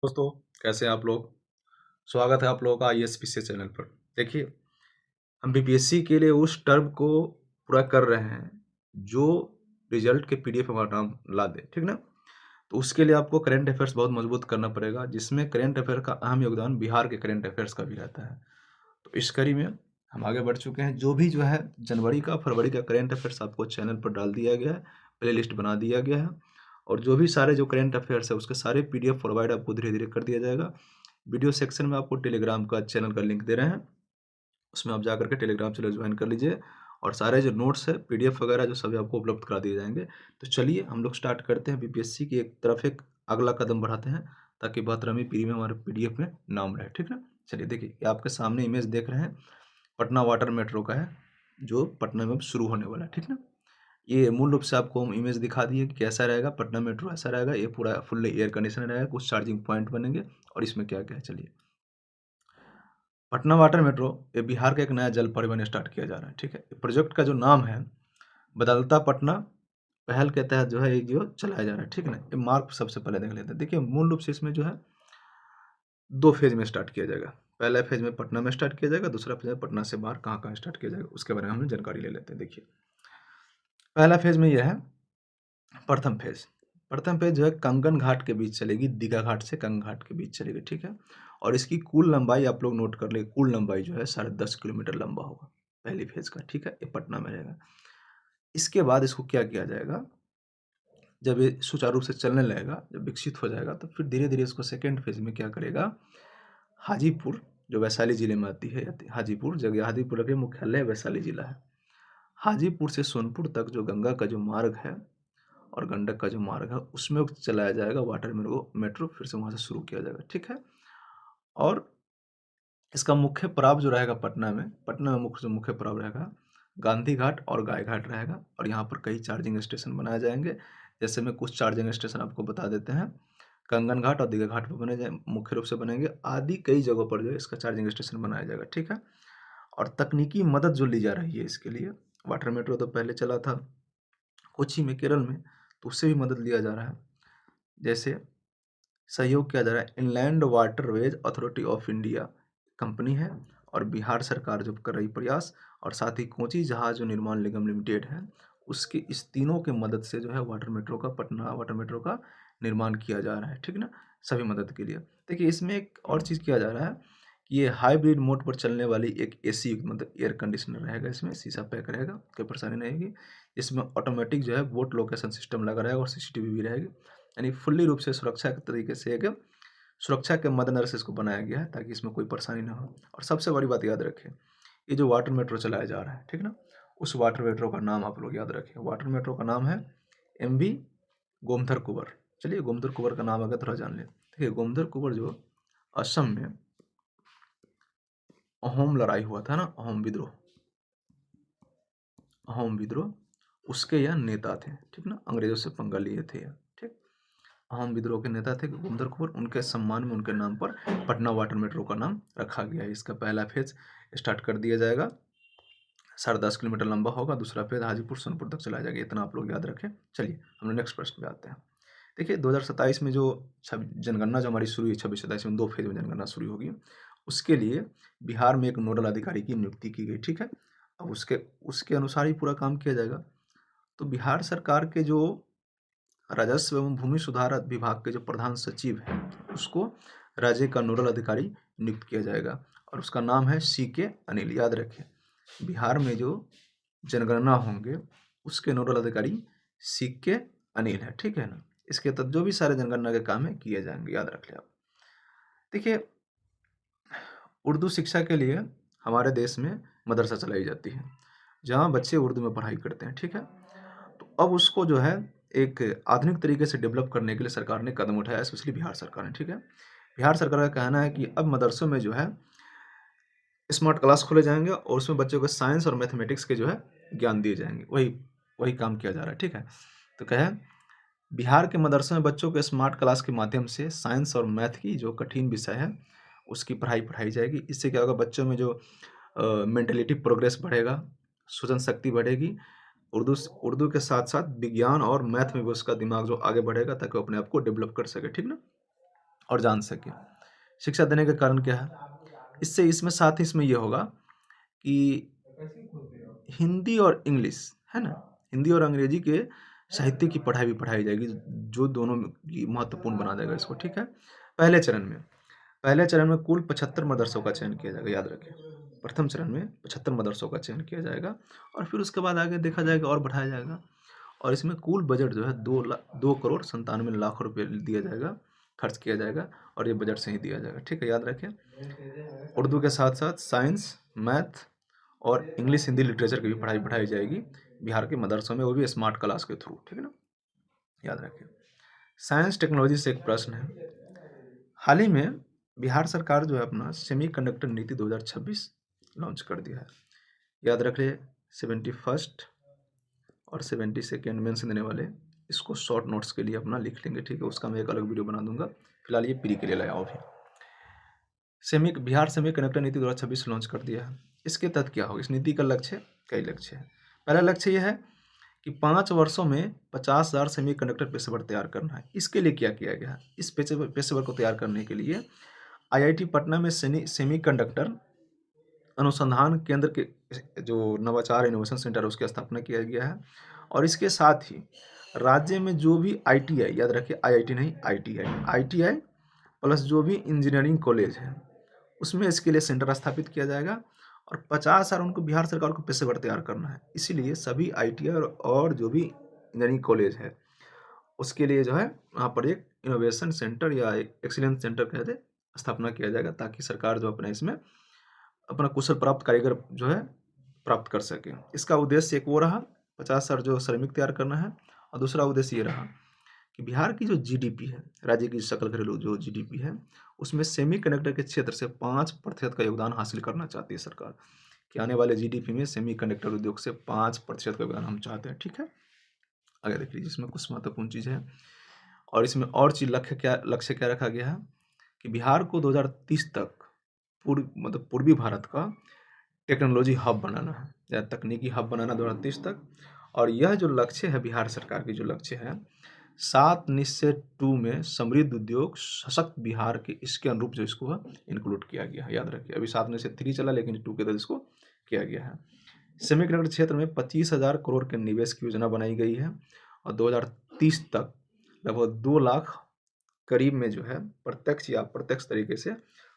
दोस्तों, कैसे हैं आप लोग? स्वागत है आप लोगों का आईएएस चैनल पर। देखिए, हम बीपीएससी के लिए उस टर्म को पूरा कर रहे हैं, जो रिजल्ट के पीडीएफ हमारा नाम ला दे, ठीक ना? तो उसके लिए आपको करंट अफेयर्स बहुत मजबूत करना पड़ेगा, जिसमें करंट अफेयर का अहम योगदान बिहार के करंट अफेयर्स का भी रहता है। तो इस कड़ी में हम आगे बढ़ चुके हैं। जो भी जनवरी का, फरवरी का करंट अफेयर्स आपको चैनल पर डाल दिया गया है, प्लेलिस्ट बना दिया गया है और जो भी सारे जो करंट अफेयर्स है, उसके सारे पीडीएफ प्रोवाइड आपको धीरे-धीरे कर दिया जाएगा। वीडियो सेक्शन में आपको टेलीग्राम का चैनल का लिंक दे रहे हैं, उसमें आप जाकर के टेलीग्राम चैनल ज्वाइन कर लीजिए और सारे जो नोट्स है, पीडीएफ वगैरह जो सभी आपको उपलब्ध करा दिए जाएंगे। तो चलिए हम लोग स्टार्ट करते हैं। बीपीएससी की एक तरफ एक अगला कदम बढ़ाते हैं, ताकि 12वीं पीढ़ी में हमारे पीडीएफ में नाम रहे, ठीक ना? चलिए देखिए, ये आपके सामने इमेज देख रहे हैं, पटना वाटर मेट्रो का है, जो पटना में अब शुरू होने वाला है, ठीक ना? ये मूल रूप से आपको हम इमेज दिखा दिए कि कैसा रहेगा पटना मेट्रो, ऐसा रहेगा। ये पूरा फुल्ली एयर कंडीशन रहेगा, कुछ चार्जिंग पॉइंट बनेंगे और इसमें क्या-क्या है, चलिए। पटना वाटर मेट्रो ये बिहार का एक नया जल परिवहन स्टार्ट किया जा रहा है, ठीक है। प्रोजेक्ट का जो नाम है, बदलता पटना पहल के तहत जो है ये जो चलाया जा रहा है, ठीक है ना। ये मार्क सबसे पहले देख लेते हैं। देखिए, मूल रूप से इसमें जो है 2 फेज में स्टार्ट किया जाएगा। पहला फेज में पटना में स्टार्ट किया जाएगा, दूसरा फेज में पटना से बाहर कहाँ-कहाँ स्टार्ट किया जाएगा, उसके बारे में हम जानकारी ले लेते हैं। देखिए, पहला फेज में यह है प्रथम फेज। प्रथम फेज जो है कंगन घाट के बीच चलेगी, दीघा घाट से कंगन घाट के बीच चलेगी, ठीक है। और इसकी कुल लंबाई आप लोग नोट कर ले, कुल लंबाई जो है 10.5 किलोमीटर लंबा होगा पहली फेज का, ठीक है। ये पटना में रहेगा। इसके बाद इसको क्या किया जाएगा, जब ये सुचारू रूप से चलने लगेगा, जब विकसित हो जाएगा, तो फिर धीरे धीरे इसको सेकेंड फेज में क्या करेगा, हाजीपुर जो वैशाली जिले में आती है, हाजीपुर जगह, हाजीपुर के मुख्यालय वैशाली जिला है। हाजीपुर से सोनपुर तक जो गंगा का जो मार्ग है और गंडक का जो मार्ग है, उसमें चलाया जाएगा वाटर मेट्रो, फिर से वहाँ से शुरू किया जाएगा, ठीक है। और इसका मुख्य पड़ाव जो रहेगा पटना में मुख्य पड़ाव रहेगा गांधी घाट और गाय घाट रहेगा। और यहाँ पर कई चार्जिंग स्टेशन बनाए जाएंगे, जैसे मैं कुछ चार्जिंग स्टेशन आपको बता देते हैं। कंगन घाट और दीघा घाट पर बने जाए, मुख्य रूप से बनेंगे, आदि कई जगहों पर जो है इसका चार्जिंग स्टेशन बनाया जाएगा, ठीक है। और तकनीकी मदद जो ली जा रही है इसके लिए, वाटर मेट्रो तो पहले चला था कोची में, केरल में, तो उससे भी मदद लिया जा रहा है। जैसे सहयोग किया जा रहा है, inland waterways authority of India company है और बिहार सरकार जो कर रही प्रयास, और साथ ही कोची जहाज निर्माण निगम लिमिटेड है, उसके इस तीनों के मदद से जो है वाटर मेट्रो का, पटना वाटर मेट्रो का निर्माण किया जा रहा है, ठीक ना, सभी मदद के लिए। देखिए, इसमें एक और चीज़ किया जा रहा है कि ये हाइब्रिड मोड पर चलने वाली एक एसी मतलब एयर कंडीशनर रहेगा, इसमें शीशा पैक रहेगा, कोई परेशानी नहीं होगी। इसमें ऑटोमेटिक जो है बोट लोकेशन सिस्टम लगा रहेगा और सीसीटीवी भी रहेगी, यानी फुल्ली रूप से सुरक्षा के तरीके से एक सुरक्षा के मद्देनजर से इसको बनाया गया है, ताकि इसमें कोई परेशानी ना हो। और सबसे बड़ी बात याद रखें, ये जो वाटर मेट्रो चलाया जा रहा है, ठीक ना, उस वाटर मेट्रो का नाम आप लोग याद रखें। वाटर मेट्रो का नाम है MV गोमधर कुंवर। चलिए, गोमधर कुंवर का नाम अगर थोड़ा जान लें। देखिए, गोमधर कुंवर जो असम में अहोम लड़ाई हुआ था ना, अहोम विद्रोह, उसके यह नेता थे, ठीक ना, अंग्रेजों से पंगा लिए थे यह, ठीक। अहोम विद्रोह के नेता थे गोमधर कुंवर, उनके सम्मान में उनके नाम पर पटना वाटर मेट्रो का नाम रखा गया है। इसका पहला फेज स्टार्ट कर दिया जाएगा, 10.5 किलोमीटर लंबा होगा। दूसरा फेज हाजीपुर सोनपुर तक चला जाएगा, इतना आप लोग याद रखें। चलिए, हम लोग नेक्स्ट प्रश्न पे आते हैं। देखिए, 2027 में जो जनगणना जो हमारी शुरू हुई, 26-27 में 2 फेज में जनगणना शुरू होगी, उसके लिए बिहार में एक नोडल अधिकारी की नियुक्ति की गई, ठीक है। अब उसके उसके अनुसार ही पूरा काम किया जाएगा। तो बिहार सरकार के जो राजस्व एवं भूमि सुधार विभाग के जो प्रधान सचिव हैं, उसको राज्य का नोडल अधिकारी नियुक्त किया जाएगा और उसका नाम है CK अनिल। याद रखें, बिहार में जो जनगणना होंगे उसके नोडल अधिकारी CK अनिल है, ठीक है ना। इसके तहत जो भी सारे जनगणना के काम है किए जाएंगे, याद रख लें आप। देखिए, उर्दू शिक्षा के लिए हमारे देश में मदरसा चलाई जाती है, जहाँ बच्चे उर्दू में पढ़ाई करते हैं, ठीक है। तो अब उसको जो है एक आधुनिक तरीके से डेवलप करने के लिए सरकार ने कदम उठाया, स्पेशली बिहार सरकार ने, ठीक है। बिहार सरकार का कहना है कि अब मदरसों में जो है स्मार्ट क्लास खोले जाएंगे और उसमें बच्चों को साइंस और मैथमेटिक्स के जो है ज्ञान दिए जाएंगे, वही वही काम किया जा रहा है, ठीक है। तो कहे बिहार के मदरसों में बच्चों को स्मार्ट क्लास के माध्यम से साइंस और मैथ की जो कठिन विषय है उसकी पढ़ाई जाएगी। इससे क्या होगा, बच्चों में जो मेंटलिटी प्रोग्रेस बढ़ेगा, सूजन शक्ति बढ़ेगी, उर्दू उर्दू के साथ साथ विज्ञान और मैथ में भी उसका दिमाग जो आगे बढ़ेगा, ताकि वो अपने आप को डेवलप कर सके, ठीक ना। और जान सके। शिक्षा देने का कारण क्या है? इससे इसमें साथ ही इसमें ये होगा कि हिंदी और इंग्लिश, है ना? हिंदी और अंग्रेजी के साहित्य की पढ़ाई भी पढ़ाई जाएगी, जो दोनों की महत्वपूर्ण बना देगा इसको, ठीक है? पहले चरण में कुल 75 मदरसों का चयन किया जाएगा, याद रखें। प्रथम चरण में 75 मदरसों का चयन किया जाएगा और फिर उसके बाद आगे देखा जाएगा और बढ़ाया जाएगा। और इसमें कुल बजट जो है 2,97 लाख रुपये दिया जाएगा, खर्च किया जाएगा और ये बजट से ही दिया जाएगा, ठीक है? याद रखें। उर्दू के साथ साथ साइंस, मैथ और इंग्लिश, हिंदी, लिटरेचर की भी पढ़ाई बढ़ाई जाएगी बिहार के मदरसों में, वो भी स्मार्ट क्लास के थ्रू, ठीक है ना? याद रखें। साइंस टेक्नोलॉजी से एक प्रश्न है। हाल ही में बिहार सरकार जो है अपना सेमीकंडक्टर नीति 2026 लॉन्च कर दिया है। याद रख ले, 71st और 72nd मेंस देने वाले इसको शॉर्ट नोट्स के लिए अपना लिख लेंगे, ठीक है? उसका मैं एक अलग वीडियो बना दूंगा। फिलहाल ये प्री के लिए लाया हूँ अभी। बिहार सेमीकंडक्टर नीति 2026 लॉन्च कर दिया है। इसके तहत क्या होगा? इस नीति का लक्ष्य, कई लक्ष्य है। पहला लक्ष्य यह है कि 5 वर्षों में 50,000 सेमीकंडक्टर पेशेवर तैयार करना है। इसके लिए क्या किया गया है? इस पेशेवर को तैयार करने के लिए आईआईटी पटना में सेमीकंडक्टर अनुसंधान केंद्र के जो नवाचार इनोवेशन सेंटर है उसकी स्थापना किया गया है। और इसके साथ ही राज्य में जो भी आईटीआई, याद रखिए आईआईटी नहीं आईटीआई प्लस जो भी इंजीनियरिंग कॉलेज है उसमें इसके लिए सेंटर स्थापित किया जाएगा और 50,000 उनको बिहार सरकार को पेशेवर तैयार करना है। इसीलिए सभी आईटीआई और जो भी इंजीनियरिंग कॉलेज है उसके लिए जो है वहाँ पर एक इनोवेशन सेंटर या एक एक्सीलेंस सेंटर कहते स्थापना किया जाएगा, ताकि सरकार जो अपने इसमें अपना कुशल प्राप्त कारीगर जो है प्राप्त कर सके। इसका उद्देश्य एक वो रहा 50,000 जो श्रमिक तैयार करना है, और दूसरा उद्देश्य ये रहा कि बिहार की जो जीडीपी है, राज्य की सकल घरेलू जो जीडीपी है, उसमें सेमीकंडक्टर के क्षेत्र से 5% का योगदान हासिल करना चाहती है सरकार कि आने वाले जीडीपी में सेमीकंडक्टर उद्योग से 5% का योगदान हम चाहते हैं, ठीक है? आगे देख लीजिए, इसमें कुछ महत्वपूर्ण चीज़ है और इसमें और चीज लक्ष्य क्या रखा गया है कि बिहार को 2030 तक पूर्वी भारत का टेक्नोलॉजी हब बनाना है या तकनीकी हब बनाना 2030 तक। और यह जो लक्ष्य है बिहार सरकार की, जो लक्ष्य है 7 निश्चय 2 में समृद्ध उद्योग सशक्त बिहार के, इसके अनुरूप जो इसको इंक्लूड किया गया है। याद रखिए, अभी 7 निश्चय 3 चला लेकिन 2 के तहत इसको किया गया है। सेमीकंडक्टर क्षेत्र में 25,000 करोड़ के निवेश की योजना बनाई गई है और 2030 तक लगभग 2 लाख करीब में जो है प्रत्यक्ष या अप्रत्यक्ष तरीके से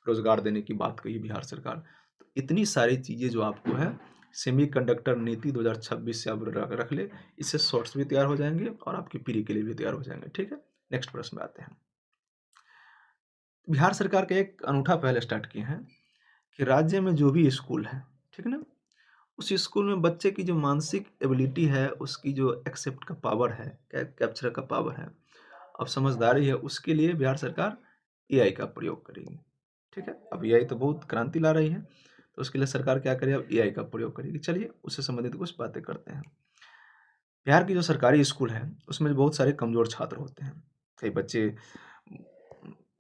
रोजगार देने की बात कही बिहार सरकार। तो इतनी सारी चीज़ें जो आपको है सेमीकंडक्टर नीति 2026 से आप रख ले, इससे शॉर्ट्स भी तैयार हो जाएंगे और आपकी प्री के लिए भी तैयार हो जाएंगे, ठीक है? नेक्स्ट प्रश्न में आते हैं। बिहार सरकार के एक अनूठा पहल स्टार्ट किए हैं कि राज्य में जो भी स्कूल है, ठीक है ना, उस स्कूल में बच्चे की जो मानसिक एबिलिटी है, उसकी जो एक्सेप्ट का पावर है, कैप्चर का पावर है, अब समझदारी है, उसके लिए बिहार सरकार एआई का प्रयोग करेगी, ठीक है? अब एआई तो बहुत क्रांति ला रही है, तो उसके लिए सरकार क्या करे, अब एआई का प्रयोग करेगी। चलिए उससे संबंधित कुछ बातें करते हैं। बिहार की जो सरकारी स्कूल है उसमें बहुत सारे कमजोर छात्र होते हैं। कई बच्चे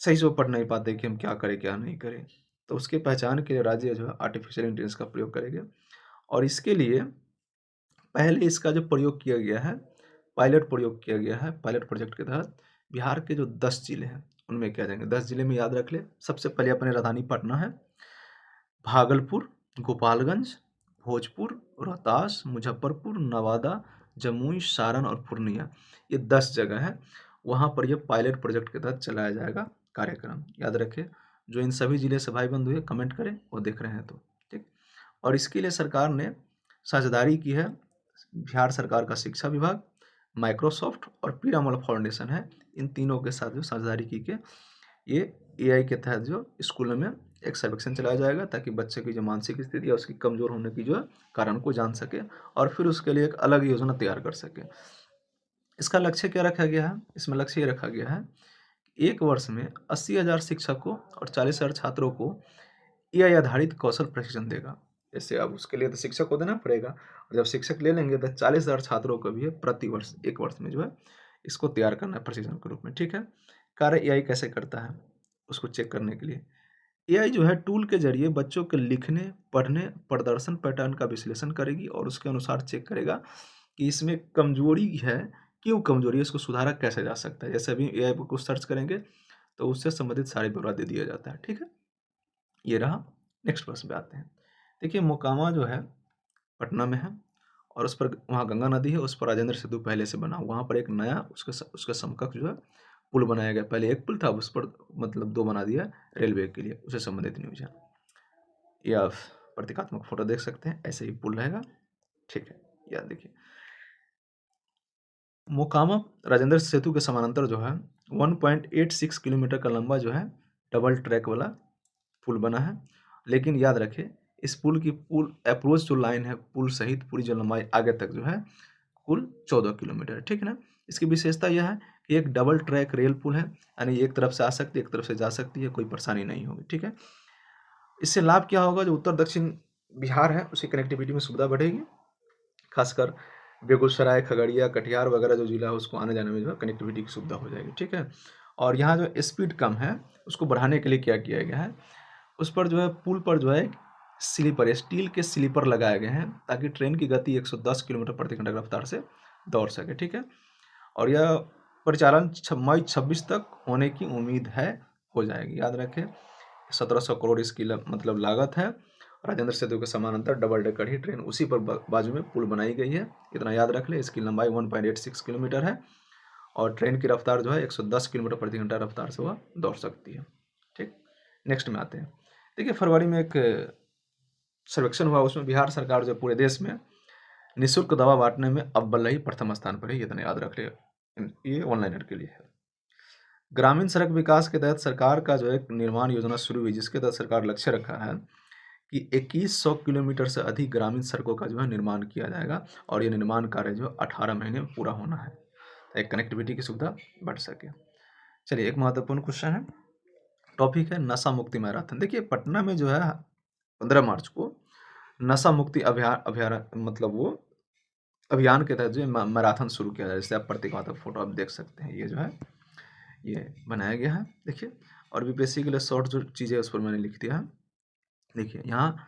सही से पढ़ नहीं पाते कि हम क्या करें क्या नहीं करें, तो उसके पहचान के लिए राज्य जो है आर्टिफिशियल इंटेलिजेंस का प्रयोग करेगा। और इसके लिए पहले इसका जो प्रयोग किया गया है, पायलट प्रयोग किया गया है। पायलट प्रोजेक्ट के तहत बिहार के जो 10 जिले हैं उनमें किया जाएंगे। 10 जिले में याद रख ले, सबसे पहले अपने राजधानी पटना है, भागलपुर, गोपालगंज, भोजपुर, रोहतास, मुजफ्फरपुर, नवादा, जमुई, सारण और पूर्णिया, ये 10 जगह है। वहाँ पर यह पायलट प्रोजेक्ट के तहत चलाया जाएगा कार्यक्रम। याद रखें, जो इन सभी जिले से भाई बंधु है कमेंट करें, वो देख रहे हैं तो, ठीक। और इसके लिए सरकार ने साझेदारी की है बिहार सरकार का शिक्षा विभाग, माइक्रोसॉफ्ट और पीरामल फाउंडेशन है, इन तीनों के साथ जो साझेदारी की के ये एआई के तहत जो स्कूलों में एक सर्वेक्षण चलाया जाएगा, ताकि बच्चे की जो मानसिक स्थिति है उसकी कमजोर होने की जो कारण को जान सके और फिर उसके लिए एक अलग योजना तैयार कर सके। इसका लक्ष्य क्या रखा गया है? इसमें लक्ष्य ये रखा गया है, एक वर्ष में 80,000 शिक्षकों और 40,000 छात्रों को एआई आधारित कौशल प्रशिक्षण देगा। जैसे अब उसके लिए तो शिक्षक को देना पड़ेगा, और जब शिक्षक ले लेंगे तो 40,000 छात्रों को भी है प्रति वर्ष, एक वर्ष में जो है इसको तैयार करना है प्रशिक्षण के रूप में, ठीक है? कार्य एआई कैसे करता है उसको चेक करने के लिए एआई जो है टूल के जरिए बच्चों के लिखने, पढ़ने, प्रदर्शन पैटर्न का विश्लेषण करेगी और उसके अनुसार चेक करेगा कि इसमें कमजोरी है, क्यों कमजोरी है, इसको सुधारा कैसे जा सकता है। जैसे अभी एआई को सर्च करेंगे तो उससे संबंधित सारे ब्यौरा दे दिया जाता है। ठीक है, ये रहा। नेक्स्ट प्रश्न पे आते हैं। देखिए, मोकामा जो है पटना में है और उस पर वहाँ गंगा नदी है, उस पर राजेंद्र सेतु पहले से बना, वहाँ पर एक नया उसके समकक्ष जो है पुल बनाया गया। पहले एक पुल था, उस पर मतलब 2 बना दिया रेलवे के लिए, उससे संबंधित न्यूज है। ये आप प्रतीकात्मक फोटो देख सकते हैं, ऐसे ही पुल रहेगा। ठीक है, याद देखिए, मोकामा राजेंद्र सेतु के समानांतर जो है 1.86 किलोमीटर का लंबा जो है डबल ट्रैक वाला पुल बना है। लेकिन याद रखें, इस पुल की पुल अप्रोच जो लाइन है, पुल सहित पूरी जो लंबाई आगे तक जो है कुल 14 किलोमीटर है। ठीक है ना। इसकी विशेषता यह है कि एक डबल ट्रैक रेल पुल है, यानी एक तरफ से आ सकती है, एक तरफ से जा सकती है, कोई परेशानी नहीं होगी। ठीक है, इससे लाभ क्या होगा, जो उत्तर दक्षिण बिहार है उसकी कनेक्टिविटी में सुविधा बढ़ेगी, खासकर बेगूसराय, खगड़िया, कटिहार वगैरह जो जिला है उसको आने जाने में जो है कनेक्टिविटी की सुविधा हो जाएगी। ठीक है, और यहाँ जो स्पीड कम है उसको बढ़ाने के लिए क्या किया गया है, उस पर जो है पुल पर जो है स्लीपर, स्टील के स्लीपर लगाए गए हैं ताकि ट्रेन की गति 110 किलोमीटर प्रति घंटा की रफ्तार से दौड़ सके। ठीक है, और यह परिचालन मई 26 तक होने की उम्मीद है, हो जाएगी। याद रखें, 1700 करोड़ इसकी मतलब लागत है। राजेंद्र सेतु के समानांतर डबल डेकर ही ट्रेन उसी पर बाजू में पुल बनाई गई है, इतना याद रख ले। इसकी लंबाई 1.86 किलोमीटर है और ट्रेन की रफ्तार जो है 110 किलोमीटर प्रति घंटा रफ्तार से वह दौड़ सकती है। ठीक, नेक्स्ट में आते हैं। देखिए, फरवरी में एक सर्वेक्षण हुआ, उसमें बिहार सरकार जो पूरे देश में निःशुल्क दवा बांटने में अव्वल ही प्रथम स्थान पर है, ये तो याद रख ले, ये ऑनलाइनर के लिए है। ग्रामीण सड़क विकास के तहत सरकार का जो एक निर्माण योजना शुरू हुई, जिसके तहत सरकार लक्ष्य रखा है कि 2100 किलोमीटर से अधिक ग्रामीण सड़कों का जो है निर्माण किया जाएगा और ये निर्माण कार्य जो 18 महीने में पूरा होना है, एक कनेक्टिविटी की सुविधा बढ़ सके। चलिए, एक महत्वपूर्ण क्वेश्चन है, टॉपिक है नशा मुक्ति मैराथन। देखिए, पटना में जो है 15 मार्च को नशा मुक्ति अभियान मतलब वो अभियान के तहत जो मैराथन शुरू किया जाए, जैसे आप प्रतीकात्मक फोटो आप देख सकते हैं, ये जो है ये बनाया गया है। देखिए, और बीपीएससी के लिए शॉर्ट जो चीज़ें उस पर मैंने लिख दिया है। देखिए, यहाँ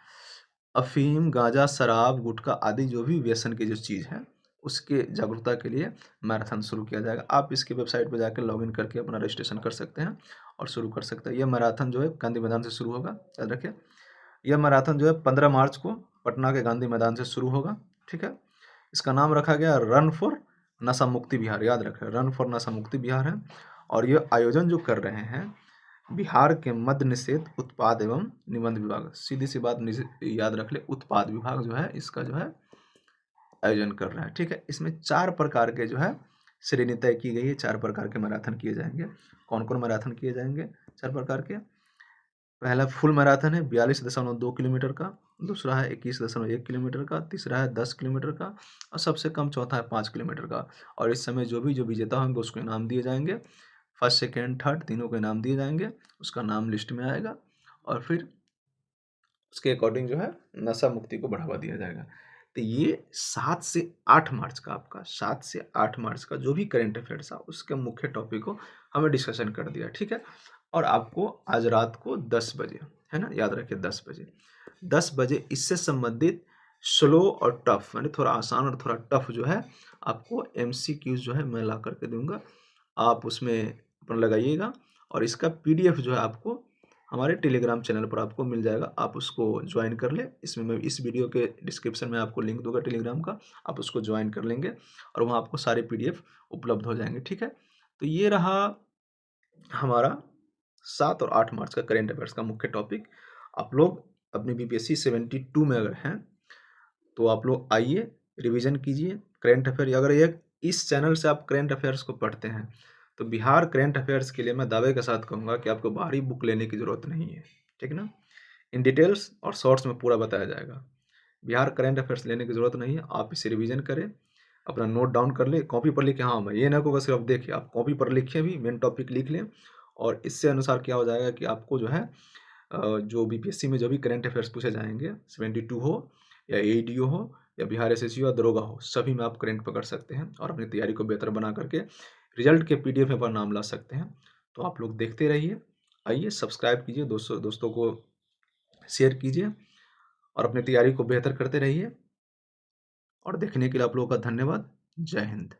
अफीम, गांजा, शराब, गुटखा आदि जो भी व्यसन की जो चीज़ है उसके जागरूकता के लिए मैराथन शुरू किया जाएगा। आप इसकी वेबसाइट पर जाकर लॉगिन करके अपना रजिस्ट्रेशन कर सकते हैं और शुरू कर सकते हैं। यह मैराथन जो है गांधी मैदान से शुरू होगा, याद रखिए। यह मैराथन जो है 15 मार्च को पटना के गांधी मैदान से शुरू होगा। ठीक है, इसका नाम रखा गया रन फॉर नशा मुक्ति बिहार, याद रखें, रन फॉर नशा मुक्ति बिहार है। और यह आयोजन जो कर रहे हैं बिहार के मद्य निषेध, उत्पाद एवं निबंध विभाग, सीधी सी बात याद रख ले, उत्पाद विभाग जो है इसका जो है आयोजन कर रहा है। ठीक है, इसमें 4 प्रकार के जो है श्रेणी तय की गई है, 4 प्रकार के मैराथन किए जाएंगे। कौन कौन मैराथन किए जाएंगे 4 प्रकार के? पहला फुल मैराथन है 42.2 किलोमीटर का, दूसरा है 21.1 किलोमीटर का, तीसरा है 10 किलोमीटर का और सबसे कम चौथा है 5 किलोमीटर का। और इस समय जो विजेता होंगे उसको इनाम दिए जाएंगे, फर्स्ट, सेकेंड, थर्ड तीनों को इनाम दिए जाएंगे, उसका नाम लिस्ट में आएगा और फिर उसके अकॉर्डिंग जो है नशा मुक्ति को बढ़ावा दिया जाएगा। तो ये 7 से 8 मार्च का, आपका 7 से 8 मार्च का जो भी करेंट अफेयर्स है उसके मुख्य टॉपिक को हमें डिस्कशन कर दिया। ठीक है, और आपको आज रात को 10 बजे, है ना, याद रखिए 10 बजे इससे संबंधित स्लो और टफ, यानी थोड़ा आसान और थोड़ा टफ जो है आपको एमसीक्यूज जो है मैं ला करके दूंगा, आप उसमें अपन लगाइएगा और इसका पीडीएफ जो है आपको हमारे टेलीग्राम चैनल पर आपको मिल जाएगा, आप उसको ज्वाइन कर लें। इसमें मैं इस वीडियो के डिस्क्रिप्शन में आपको लिंक दूंगा टेलीग्राम का, आप उसको ज्वाइन कर लेंगे और वहाँ आपको सारे पीडीएफ उपलब्ध हो जाएंगे। ठीक है, तो ये रहा हमारा 7 और 8 मार्च का करेंट अफेयर्स का मुख्य टॉपिक। आप लोग अपने बीपीएससी 72 में अगर हैं तो आप लोग आइए, रिवीजन कीजिए करेंट अफेयर। अगर ये इस चैनल से आप करेंट अफेयर्स को पढ़ते हैं तो बिहार करेंट अफेयर्स के लिए मैं दावे के साथ कहूँगा कि आपको बाहरी बुक लेने की ज़रूरत नहीं है। ठीक ना, इन डिटेल्स और शॉर्ट्स में पूरा बताया जाएगा। बिहार करेंट अफेयर्स लेने की ज़रूरत नहीं है, आप इसे रिवीजन करें, अपना नोट डाउन कर ले, कॉपी पर लिखे। हाँ, मैं ये ना कहूँगा सिर्फ देखिए, आप कॉपी पर लिखें भी, मेन टॉपिक लिख लें और इससे अनुसार क्या हो जाएगा कि आपको जो है जो बीपीएससी में जो भी करेंट अफेयर्स पूछे जाएंगे, 72 हो या एईडीओ हो या बिहार एसएससी या दरोगा हो, सभी में आप करेंट पकड़ सकते हैं और अपनी तैयारी को बेहतर बना करके रिजल्ट के पीडीएफ में पर नाम ला सकते हैं। तो आप लोग देखते रहिए, आइए सब्सक्राइब कीजिए, दोस्तों को शेयर कीजिए और अपनी तैयारी को बेहतर करते रहिए। और देखने के लिए आप लोगों का धन्यवाद। जय हिंद।